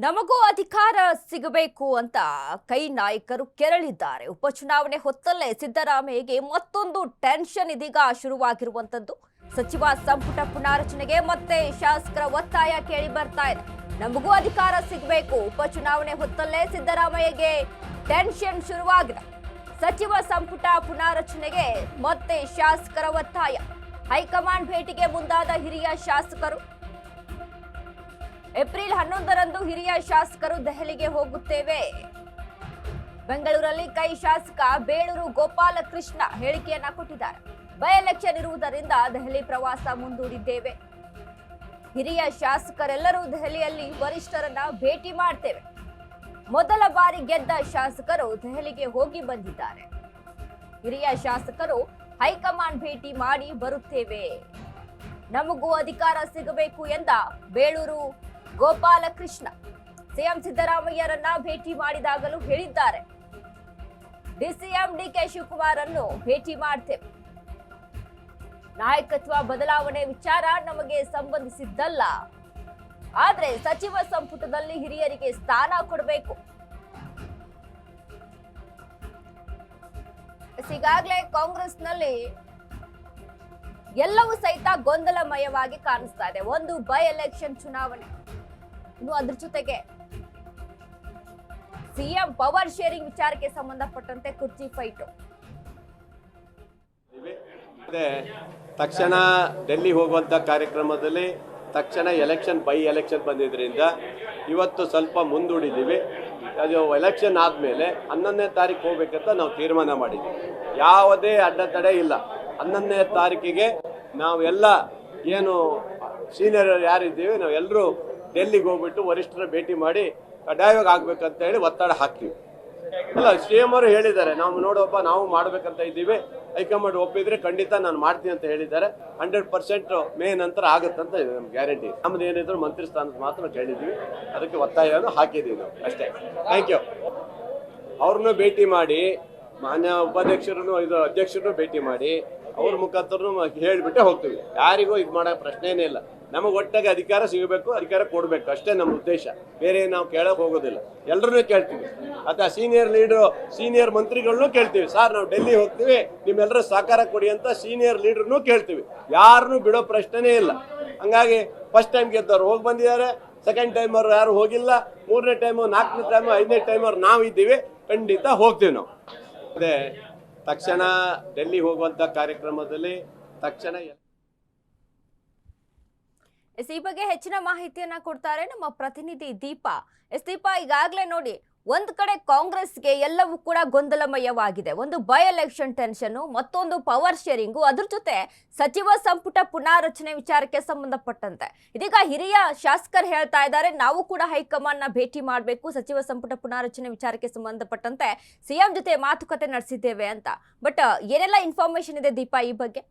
ನಮಗೂ ಅಧಿಕಾರ ಸಿಗಬೇಕು ಅಂತ ಕೈ ನಾಯಕರು ಕೆರಳಿದ್ದಾರೆ. ಉಪಚುನಾವಣೆ ಹೊತ್ತಲ್ಲೇ ಸಿದ್ದರಾಮಯ್ಯಗೆ ಮತ್ತೊಂದು ಟೆನ್ಷನ್ ಇದೀಗ ಶುರುವಾಗಿರುವಂತದ್ದು. ಸಚಿವ ಸಂಪುಟ ಪುನಾರಚನೆಗೆ ಮತ್ತೆ ಶಾಸಕರ ಒತ್ತಾಯ ಕೇಳಿ ಬರ್ತಾ ಇದೆ. ನಮಗೂ ಅಧಿಕಾರ ಸಿಗಬೇಕು. ಉಪಚುನಾವಣೆ ಹೊತ್ತಲ್ಲೇ ಸಿದ್ದರಾಮಯ್ಯಗೆ ಟೆನ್ಷನ್ ಶುರುವಾಗಿದೆ. ಸಚಿವ ಸಂಪುಟ ಪುನಾರಚನೆಗೆ ಮತ್ತೆ ಶಾಸಕರ ಒತ್ತಾಯ. ಹೈಕಮಾಂಡ್ ಭೇಟಿಗೆ ಮುಂದಾದ ಹಿರಿಯ ಶಾಸಕರು. ಏಪ್ರಿಲ್ 11ರಂದು ಹಿರಿಯ ಶಾಸಕರು ದೆಹಲಿಗೆ ಹೋಗುತ್ತೇವೆ. ಬೆಂಗಳೂರಲ್ಲಿ ಕೈ ಶಾಸಕ ಬೇಳೂರು ಗೋಪಾಲಕೃಷ್ಣ ಹೇಳಿಕೆಯನ್ನ ಕೊಟ್ಟಿದ್ದಾರೆ. ಬೈ ಎಲೆಕ್ಷನ್ ಇರುವುದರಿಂದ ದೆಹಲಿ ಪ್ರವಾಸ ಮುಂದೂಡಿದ್ದೇವೆ. ಹಿರಿಯ ಶಾಸಕರೆಲ್ಲರೂ ದೆಹಲಿಯಲ್ಲಿ ವರಿಷ್ಠರನ್ನ ಭೇಟಿ ಮಾಡ್ತೇವೆ. ಮೊದಲ ಬಾರಿ ಗೆದ್ದ ಶಾಸಕರು ದೆಹಲಿಗೆ ಹೋಗಿ ಬಂದಿದ್ದಾರೆ. ಹಿರಿಯ ಶಾಸಕರು ಹೈಕಮಾಂಡ್ ಭೇಟಿ ಮಾಡಿ ಬರುತ್ತೇವೆ. ನಮಗೂ ಅಧಿಕಾರ ಸಿಗಬೇಕು ಎಂದ ಬೇಳೂರು ಗೋಪಾಲಕೃಷ್ಣ ಸಿಎಂ ಸಿದ್ದರಾಮಯ್ಯರನ್ನ ಭೇಟಿ ಮಾಡಿದಾಗಲೂ ಹೇಳಿದ್ದಾರೆ. ಡಿಸಿಎಂ ಡಿಕೆ ಶಿವಕುಮಾರ್ ಅನ್ನು ಭೇಟಿ ಮಾಡ್ತೇವೆ. ನಾಯಕತ್ವ ಬದಲಾವಣೆ ವಿಚಾರ ನಮಗೆ ಸಂಬಂಧಿಸಿದ್ದಲ್ಲ. ಆದ್ರೆ ಸಚಿವ ಸಂಪುಟದಲ್ಲಿ ಹಿರಿಯರಿಗೆ ಸ್ಥಾನ ಕೊಡಬೇಕು. ಈಗಾಗಲೇ ಕಾಂಗ್ರೆಸ್ನಲ್ಲಿ ಎಲ್ಲವೂ ಸಹಿತ ಗೊಂದಲಮಯವಾಗಿ ಕಾಣಿಸ್ತಾ ಇದೆ. ಒಂದು ಬೈ ಎಲೆಕ್ಷನ್ ಚುನಾವಣೆ, ಇನ್ನು ಅದ್ರ ಜೊತೆಗೆ ಸಿಎಂ ಪವರ್ ಶೇರಿಂಗ್ ವಿಚಾರಕ್ಕೆ ಸಂಬಂಧಪಟ್ಟಂತೆ ಕುರ್ಚಿ ಫೈಟು. ತಕ್ಷಣ ಡೆಲ್ಲಿ ಹೋಗುವಂತ ಕಾರ್ಯಕ್ರಮದಲ್ಲಿ ತಕ್ಷಣ ಬೈ ಎಲೆಕ್ಷನ್ ಬಂದಿದ್ರಿಂದ ಇವತ್ತು ಸ್ವಲ್ಪ ಮುಂದೂಡಿದ್ದೀವಿ. ಅದು ಎಲೆಕ್ಷನ್ ಆದಮೇಲೆ 11ನೇ ತಾರೀಕು ಹೋಗ್ಬೇಕಂತ ನಾವು ತೀರ್ಮಾನ ಮಾಡಿದ್ದೀವಿ. ಯಾವುದೇ ಅಡ್ಡತಡೆ ಇಲ್ಲ. 11ನೇ ತಾರೀಕಿಗೆ ನಾವೆಲ್ಲ ಏನು ಸೀನಿಯರ್ ಯಾರಿದ್ದೀವಿ ನಾವೆಲ್ಲರೂ ಡೆಲ್ಲಿಗೆ ಹೋಗ್ಬಿಟ್ಟು ವರಿಷ್ಠರ ಭೇಟಿ ಮಾಡಿ ಕಡ್ಡಾಯವಾಗಿ ಆಗ್ಬೇಕಂತ ಹೇಳಿ ಒತ್ತಡ ಹಾಕ್ತೀವಿ. ಅಲ್ಲ, ಸಿಎಂ ಅವರು ಹೇಳಿದ್ದಾರೆ, ನಾವು ನೋಡಪ್ಪ ನಾವು ಮಾಡ್ಬೇಕಂತ ಇದ್ದೀವಿ, ಹೈಕಮಾಂಡ್ ಒಪ್ಪಿದ್ರೆ ಖಂಡಿತ ನಾನು ಮಾಡ್ತೀನಿ ಅಂತ ಹೇಳಿದ್ದಾರೆ. 100% ಮೇ ನಂತರ ಆಗುತ್ತಂತ ಇದೆ ನಮ್ಗೆ ಗ್ಯಾರಂಟಿ. ನಮ್ದು ಏನಿದ್ರು ಮಂತ್ರಿ ಸ್ಥಾನದ ಮಾತ್ರ ಕೇಳಿದ್ದೀವಿ, ಅದಕ್ಕೆ ಒತ್ತಾಯವನ್ನು ಹಾಕಿದ್ದೀವಿ ನಾವು ಅಷ್ಟೇ. Thank you. ಅವ್ರನ್ನೂ ಭೇಟಿ ಮಾಡಿ, ಮಾನ್ಯ ಉಪಾಧ್ಯಕ್ಷರನ್ನು ಅಧ್ಯಕ್ಷರನ್ನು ಭೇಟಿ ಮಾಡಿ ಅವ್ರ ಮುಖಾಂತರ ಹೇಳಿಬಿಟ್ಟೆ ಹೋಗ್ತೀವಿ. ಯಾರಿಗೂ ಇದು ಮಾಡೋ ಪ್ರಶ್ನೆನೇ ಇಲ್ಲ. ನಮಗೆ ಒಟ್ಟಾಗಿ ಅಧಿಕಾರ ಸಿಗಬೇಕು, ಅಧಿಕಾರ ಕೊಡಬೇಕು, ಅಷ್ಟೇ ನಮ್ಮ ಉದ್ದೇಶ. ಬೇರೆ ನಾವು ಕೇಳಕ್ ಹೋಗೋದಿಲ್ಲ. ಎಲ್ಲರನ್ನೂ ಕೇಳ್ತೀವಿ. ಅಥವಾ ಸೀನಿಯರ್ ಮಂತ್ರಿಗಳನ್ನೂ ಕೇಳ್ತೀವಿ. ಸರ್ ನಾವು ಡೆಲ್ಲಿ ಹೋಗ್ತೀವಿ, ನಿಮ್ಮೆಲ್ಲರೂ ಸಹಕಾರ ಕೊಡಿ ಅಂತ ಸೀನಿಯರ್ ಲೀಡರ್ನೂ ಕೇಳ್ತೀವಿ. ಯಾರನ್ನೂ ಬಿಡೋ ಪ್ರಶ್ನೆನೇ ಇಲ್ಲ. ಹಂಗಾಗಿ ಫಸ್ಟ್ ಟೈಮ್ ಗೆದ್ದವ್ರು ಹೋಗಿ ಬಂದಿದ್ದಾರೆ, ಸೆಕೆಂಡ್ ಟೈಮ್ ಅವ್ರು ಯಾರು ಹೋಗಿಲ್ಲ, 3ನೇ ಟೈಮು 4ನೇ ಟೈಮು 5ನೇ ಟೈಮ್ ಅವ್ರು ನಾವು ಇದ್ದೀವಿ, ಖಂಡಿತ ಹೋಗ್ತೀವಿ ನಾವು. ಅದೇ ತಕ್ಷಣ ಡೆಲ್ಲಿ ಹೋಗುವಂತ ಕಾರ್ಯಕ್ರಮದಲ್ಲಿ ತಕ್ಷಣ ಈ ಬಗ್ಗೆ ಹೆಚ್ಚಿನ ಮಾಹಿತಿಯನ್ನ ಕೊಡ್ತಾರೆ ನಮ್ಮ ಪ್ರತಿನಿಧಿ ದೀಪಾ. ದೀಪಾ, ಈಗಾಗಲೇ ನೋಡಿ, ಒಂದ್ ಕಡೆ ಕಾಂಗ್ರೆಸ್ಗೆ ಎಲ್ಲವೂ ಕೂಡ ಗೊಂದಲಮಯವಾಗಿದೆ. ಒಂದು ಬೈ ಎಲೆಕ್ಷನ್ ಟೆನ್ಷನ್, ಮತ್ತೊಂದು ಪವರ್ ಶೇರಿಂಗು, ಅದ್ರ ಜೊತೆ ಸಚಿವ ಸಂಪುಟ ಪುನಾರಚನೆ ವಿಚಾರಕ್ಕೆ ಸಂಬಂಧಪಟ್ಟಂತೆ ಇದೀಗ ಹಿರಿಯ ಶಾಸಕರು ಹೇಳ್ತಾ ಇದ್ದಾರೆ, ನಾವು ಕೂಡ ಹೈಕಮಾಂಡ್ ನ ಭೇಟಿ ಮಾಡಬೇಕು, ಸಚಿವ ಸಂಪುಟ ಪುನಾರಚನೆ ವಿಚಾರಕ್ಕೆ ಸಂಬಂಧಪಟ್ಟಂತೆ ಸಿಎಂ ಜೊತೆ ಮಾತುಕತೆ ನಡೆಸಿದ್ದೇವೆ ಅಂತ. ಬಟ್ ಏನೆಲ್ಲ ಇನ್ಫಾರ್ಮೇಶನ್ ಇದೆ ದೀಪಾ ಈ ಬಗ್ಗೆ?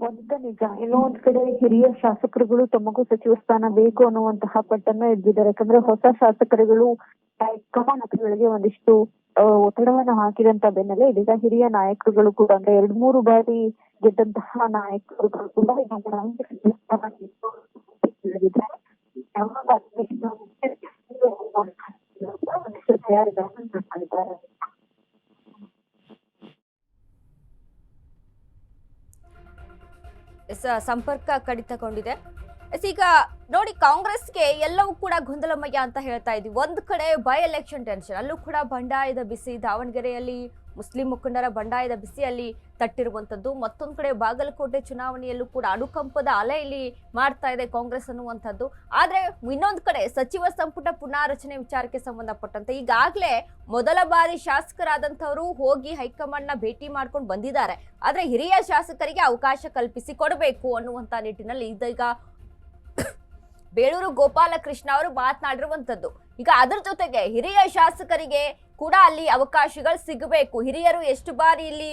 ಒಂದು ನಿಜ. ಇನ್ನೊಂದ್ ಕಡೆ ಹಿರಿಯ ಶಾಸಕರುಗಳು ತಮಗೂ ಸಚಿವ ಸ್ಥಾನ ಬೇಕು ಅನ್ನುವಂತಹ ಪಟ್ಟನ್ನ ಎದ್ದಿದ್ದಾರೆ. ಯಾಕಂದ್ರೆ ಹೊಸ ಶಾಸಕರುಗಳು ಹೈಕಮಾಂಡ್ಗಳಿಗೆ ಒಂದಿಷ್ಟು ಒತ್ತಡವನ್ನ ಹಾಕಿದಂತ ಬೆನ್ನಲ್ಲೇ ಇದೀಗ ಹಿರಿಯ ನಾಯಕರುಗಳು ಕೂಡ, ಅಂದ್ರೆ 2-3 ಬಾರಿ ಗೆದ್ದಂತಹ ನಾಯಕರುಗಳು ಕೂಡ ತಯಾರಿಗಳನ್ನು ಮಾಡಿದ್ದಾರೆ. ಸಂಪರ್ಕ ಕಡಿತಗೊಂಡಿದೆ. ಈಗ ನೋಡಿ, ಕಾಂಗ್ರೆಸ್ಗೆ ಎಲ್ಲವೂ ಕೂಡ ಗೊಂದಲಮಯ ಅಂತ ಹೇಳ್ತಾ ಇದ್ವಿ. ಒಂದ್ ಕಡೆ ಬೈ ಎಲೆಕ್ಷನ್ ಟೆನ್ಷನ್, ಅಲ್ಲೂ ಕೂಡ ಬಂಡಾಯದ ಬಿಸಿ, ದಾವಣಗೆರೆಯಲ್ಲಿ ಮುಸ್ಲಿಂ ಮುಖಂಡರ ಬಂಡಾಯದ ಬಿಸಿಯಲ್ಲಿ ತಟ್ಟಿರುವಂತದ್ದು. ಮತ್ತೊಂದ್ ಕಡೆ ಬಾಗಲಕೋಟೆ ಚುನಾವಣೆಯಲ್ಲೂ ಕೂಡ ಅನುಕಂಪದ ಅಲೆ ಇಲ್ಲಿ ಮಾಡ್ತಾ ಇದೆ ಕಾಂಗ್ರೆಸ್ ಅನ್ನುವಂಥದ್ದು. ಆದ್ರೆ ಇನ್ನೊಂದ್ ಕಡೆ ಸಚಿವ ಸಂಪುಟ ಪುನಾರಚನೆ ವಿಚಾರಕ್ಕೆ ಸಂಬಂಧಪಟ್ಟಂತೆ ಈಗಾಗಲೇ ಮೊದಲ ಬಾರಿ ಶಾಸಕರಾದಂಥವರು ಹೋಗಿ ಹೈಕಮಾಂಡ್ ನ ಭೇಟಿ ಮಾಡ್ಕೊಂಡು ಬಂದಿದ್ದಾರೆ. ಆದ್ರೆ ಹಿರಿಯ ಶಾಸಕರಿಗೆ ಅವಕಾಶ ಕಲ್ಪಿಸಿ ಕೊಡಬೇಕು ಅನ್ನುವಂತ ನಿಟ್ಟಿನಲ್ಲಿ ಇದೀಗ ಬೇಳೂರು ಗೋಪಾಲಕೃಷ್ಣ ಅವರು ಮಾತನಾಡಿರುವಂತದ್ದು. ಈಗ ಅದರ ಜೊತೆಗೆ ಹಿರಿಯ ಶಾಸಕರಿಗೆ ಕೂಡ ಅಲ್ಲಿ ಅವಕಾಶಗಳು ಸಿಗಬೇಕು. ಹಿರಿಯರು ಎಷ್ಟು ಬಾರಿ ಇಲ್ಲಿ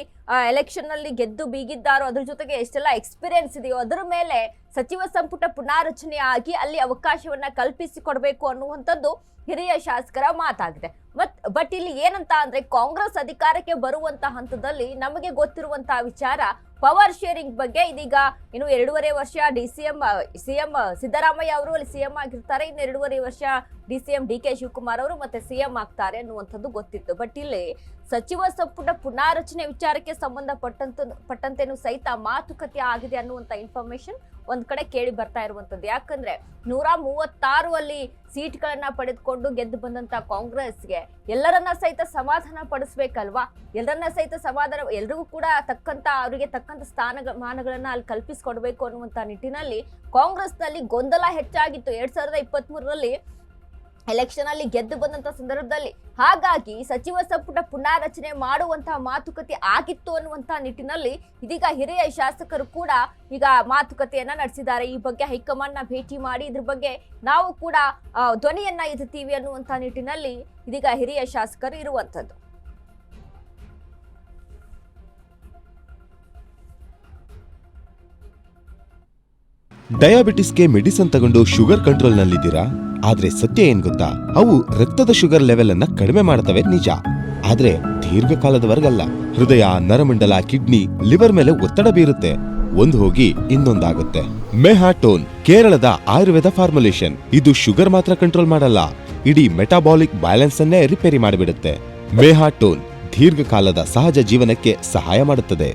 ಎಲೆಕ್ಷನ್ ನಲ್ಲಿ ಗೆದ್ದು ಬೀಗಿದ್ದಾರೋ, ಅದ್ರ ಜೊತೆಗೆ ಎಷ್ಟೆಲ್ಲ ಎಕ್ಸ್ಪೀರಿಯನ್ಸ್ ಇದೆಯೋ ಅದರ ಮೇಲೆ ಸಚಿವ ಸಂಪುಟ ಪುನಾರಚನೆ ಆಗಿ ಅಲ್ಲಿ ಅವಕಾಶವನ್ನ ಕಲ್ಪಿಸಿಕೊಡ್ಬೇಕು ಅನ್ನುವಂಥದ್ದು ಹಿರಿಯ ಶಾಸಕರ ಮಾತಾಗಿದೆ. ಬಟ್ ಇಲ್ಲಿ ಏನಂತ ಅಂದ್ರೆ, ಕಾಂಗ್ರೆಸ್ ಅಧಿಕಾರಕ್ಕೆ ಬರುವಂತ ಹಂತದಲ್ಲಿ ನಮಗೆ ಗೊತ್ತಿರುವಂತಹ ವಿಚಾರ, ಪವರ್ ಶೇರಿಂಗ್ ಬಗ್ಗೆ ಇದೀಗ ಇನ್ನು 2.5 ವರ್ಷ ಸಿಎಂ ಸಿದ್ದರಾಮಯ್ಯ ಅವರು ಅಲ್ಲಿ ಸಿಎಂ ಆಗಿರ್ತಾರೆ, ಇನ್ನು 2.5 ವರ್ಷ DCM DK ಶಿವಕುಮಾರ್ ಅವರು ಮತ್ತೆ ಸಿಎಂ ಆಗ್ತಾರೆ ಅನ್ನುವಂಥದ್ದು ಗೊತ್ತಿತ್ತು. ಬಟ್ ಇಲ್ಲಿ ಸಚಿವ ಸಂಪುಟ ಪುನಾರಚನೆ ವಿಚಾರಕ್ಕೆ ಸಂಬಂಧಪಟ್ಟಂತೆನೂ ಸಹಿತ ಮಾತುಕತೆ ಆಗಿದೆ ಅನ್ನುವಂಥ ಇನ್ಫಾರ್ಮೇಶನ್ ಒಂದ್ ಕಡೆ ಕೇಳಿ ಬರ್ತಾ ಇರುವಂತದ್ದು. ಯಾಕಂದ್ರೆ 136 ಅಲ್ಲಿ ಸೀಟ್ಗಳನ್ನ ಪಡೆದುಕೊಂಡು ಗೆದ್ದು ಬಂದಂತ ಕಾಂಗ್ರೆಸ್ಗೆ ಎಲ್ಲರನ್ನ ಸಹಿತ ಸಮಾಧಾನ ಪಡಿಸ್ಬೇಕಲ್ವಾ, ಎಲ್ಲರನ್ನ ಸಹಿತ ಸಮಾಧಾನ, ಎಲ್ರಿಗೂ ಕೂಡ ಅವರಿಗೆ ತಕ್ಕಂತ ಸ್ಥಾನಮಾನಗಳನ್ನ ಅಲ್ಲಿ ಕಲ್ಪಿಸಿಕೊಡ್ಬೇಕು ಅನ್ನುವಂತ ನಿಟ್ಟಿನಲ್ಲಿ ಕಾಂಗ್ರೆಸ್ ನಲ್ಲಿ ಗೊಂದಲ ಹೆಚ್ಚಾಗಿತ್ತು 2023ರಲ್ಲಿ ಎಲೆಕ್ಷನ್ ಅಲ್ಲಿ ಗೆದ್ದು ಬಂದಂತ ಸಂದರ್ಭದಲ್ಲಿ. ಹಾಗಾಗಿ ಸಚಿವ ಸಂಪುಟ ಪುನಾರಚನೆ ಮಾಡುವಂತಹ ಮಾತುಕತೆ ಆಗಿತ್ತು ಅನ್ನುವಂತಹ ನಿಟ್ಟಿನಲ್ಲಿ ಇದೀಗ ಹಿರಿಯ ಶಾಸಕರು ಕೂಡ ಈಗ ಮಾತುಕತೆಯನ್ನ ನಡೆಸಿದ್ದಾರೆ. ಈ ಬಗ್ಗೆ ಹೈಕಮಾಂಡ್ ನ ಭೇಟಿ ಮಾಡಿ ಇದ್ರ ಬಗ್ಗೆ ನಾವು ಕೂಡ ಧ್ವನಿಯನ್ನ ಎತ್ತುತ್ತೀವಿ ಅನ್ನುವಂತಹ ನಿಟ್ಟಿನಲ್ಲಿ ಇದೀಗ ಹಿರಿಯ ಶಾಸಕರು ಇರುವಂತದ್ದು. ಡಯಾಬಿಟಿಸ್ಗೆ ಮೆಡಿಸಿನ್ ತಗೊಂಡು ಶುಗರ್ ಕಂಟ್ರೋಲ್ ನಲ್ಲಿದ್ದೀರಾ? ಆದ್ರೆ ಸತ್ಯ ಏನ್ ಗೊತ್ತಾ, ಅವು ರಕ್ತದ ಶುಗರ್ ಲೆವೆಲ್ ಅನ್ನ ಕಡಿಮೆ ಮಾಡ್ತವೆ ನಿಜ, ಆದ್ರೆ ದೀರ್ಘಕಾಲದವರೆಗಲ್ಲ. ಹೃದಯ, ನರಮಂಡಲ, ಕಿಡ್ನಿ, ಲಿವರ್ ಮೇಲೆ ಒತ್ತಡ ಬೀರುತ್ತೆ, ಒಂದ್ ಹೋಗಿ ಇನ್ನೊಂದಾಗುತ್ತೆ. ಮೆಹಾಟೋನ್ ಕೇರಳದ ಆಯುರ್ವೇದ ಫಾರ್ಮುಲೇಷನ್. ಇದು ಶುಗರ್ ಮಾತ್ರ ಕಂಟ್ರೋಲ್ ಮಾಡಲ್ಲ, ಇಡೀ ಮೆಟಾಬಾಲಿಕ್ ಬ್ಯಾಲೆನ್ಸ್ ಅನ್ನೇ ರಿಪೇರಿ ಮಾಡಿಬಿಡುತ್ತೆ. ಮೆಹಾಟೋನ್ ದೀರ್ಘಕಾಲದ ಸಹಜ ಜೀವನಕ್ಕೆ ಸಹಾಯ ಮಾಡುತ್ತದೆ.